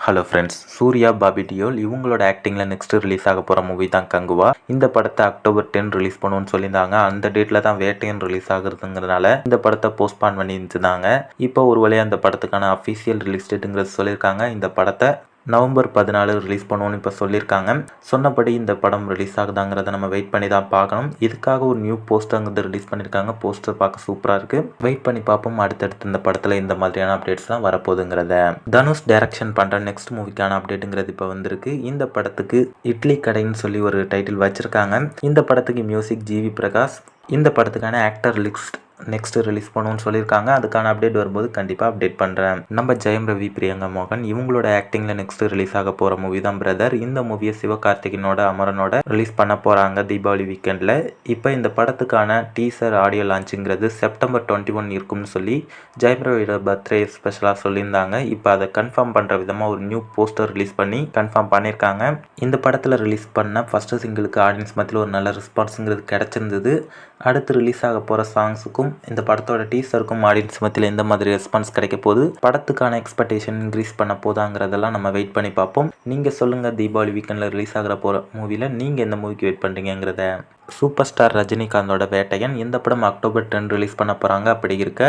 Hello friends, Suriya, Bobby Deol இவங்களோட ஆக்டிங்கில் next release ஆக போகிற மூவி தான் கங்குவா. இந்த படத்தை அக்டோபர் 10 ரிலீஸ் பண்ணுவோன்னு சொல்லியிருந்தாங்க. அந்த டேட்டில் தான் வேட்டையன் ரிலீஸ் ஆகுறதுங்கிறதுனால இந்த படத்தை போஸ்ட்பான் பண்ணி இருந்துருந்தாங்க. இப்போ ஒரு வழியாக அந்த படத்துக்கான அஃபிஷியல் ரிலீஸ் டேட்டுங்கிறது சொல்லியிருக்காங்க. இந்த படத்தை நவம்பர் 14 ரிலீஸ் பண்ணுவோன்னு இப்போ சொல்லியிருக்காங்க. சொன்னபடி இந்த படம் ரிலீஸ் ஆகுதாங்கிறத நம்ம வெயிட் பண்ணி தான் பார்க்கணும். இதுக்காக ஒரு நியூ போஸ்டருங்கிறது ரிலீஸ் பண்ணியிருக்காங்க. போஸ்டர் பார்க்க சூப்பராக இருக்குது. வெயிட் பண்ணி பார்ப்போம் அடுத்தடுத்து இந்த படத்தில் இந்த மாதிரியான அப்டேட்ஸ்லாம் வரப்போகுதுங்கிறத. தனுஷ் டைரக்ஷன் பண்ணுற நெக்ஸ்ட் மூவிக்கான அப்டேட்டுங்கிறது இப்போ வந்திருக்கு. இந்த படத்துக்கு இட்லி கடைன்னு சொல்லி ஒரு டைட்டில் வச்சுருக்காங்க. இந்த படத்துக்கு மியூசிக் ஜிவி பிரகாஷ். இந்த படத்துக்கான ஆக்டர் லிஸ்ட் நெக்ஸ்ட் ரிலீஸ் பண்ணுவோன்னு சொல்லியிருக்காங்க. அதுக்கான அப்டேட் வரும்போது கண்டிப்பாக அப்டேட் பண்ணுறேன். நம்ம ஜெயம் ரவி, பிரியங்கா மோகன் இவங்களோட ஆக்டிங்கில் நெக்ஸ்ட் ரிலீஸ் ஆக போகிற மூவி தான் பிரதர். இந்த மூவியை சிவகார்த்திகனோட அமரனோட ரிலீஸ் பண்ண போகிறாங்க தீபாவளி வீக்கெண்டில். இப்போ இந்த படத்துக்கான டீசர் ஆடியோ லான்ச்சுங்கிறது செப்டம்பர் 21 இருக்கும்னு சொல்லி ஜெயம் ரவியோட பர்த்டே ஸ்பெஷலாக சொல்லியிருந்தாங்க. இப்போ அதை கன்ஃபார்ம் பண்ணுற விதமாக ஒரு நியூ போஸ்டர் ரிலீஸ் பண்ணி கன்ஃபார்ம் பண்ணியிருக்காங்க. இந்த படத்தில் ரிலீஸ் பண்ண ஃபஸ்ட்டு சிங்கிளுக்கு ஆடியன்ஸ் மத்தியில் ஒரு நல்ல ரெஸ்பான்ஸுங்கிறது கிடச்சிருந்தது. அடுத்து ரிலீஸ் ஆக போகிற சாங்ஸுக்கும் இந்த படத்தோட டீசருக்கும் ஆடியன்ஸ் மத்தியில் எந்த மாதிரி ரெஸ்பான்ஸ் கிடைக்க போகுது, படத்துக்கான எக்ஸ்பெக்டேஷன் இன்க்ரீஸ் பண்ண போதாங்கிறதெல்லாம் நம்ம வெயிட் பண்ணி பார்ப்போம். நீங்கள் சொல்லுங்கள், தீபாவளி வீக்கெண்டில் ரிலீஸ் ஆகிற போகிற மூவியில் நீங்கள் எந்த மூவிக்கு வெயிட் பண்ணுறீங்கிறத. சூப்பர் ஸ்டார் ரஜினிகாந்தோட வேட்டையன் இந்த படம் அக்டோபர் 10 ரிலீஸ் பண்ண போகிறாங்க. அப்படி இருக்க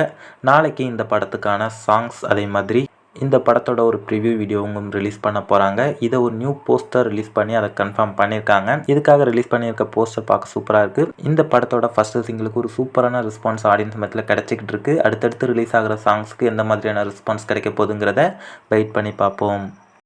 நாளைக்கு இந்த படத்துக்கான சாங்ஸ் அதே மாதிரி இந்த படத்தோட ஒரு ப்ரிவ்யூ வீடியோவும் ரிலீஸ் பண்ண போகிறாங்க. இதை ஒரு நியூ போஸ்டர் ரிலீஸ் பண்ணி அதை கன்ஃபார்ம் பண்ணியிருக்காங்க. இதுக்காக ரிலீஸ் பண்ணியிருக்க போஸ்டர் பார்க்க சூப்பராக இருக்குது. இந்த படத்தோட ஃபர்ஸ்ட் சிங்கிளுக்கு ஒரு சூப்பரான ரெஸ்பான்ஸ் ஆடியன்ஸ் மத்தியில் கிடைச்சிக்கிட்டு இருக்குது. அடுத்தடுத்து ரிலீஸ் ஆகிற சாங்ஸ்க்கு எந்த மாதிரியான ரெஸ்பான்ஸ் கிடைக்க போகுதுங்கிறத வெயிட் பண்ணி பார்ப்போம்.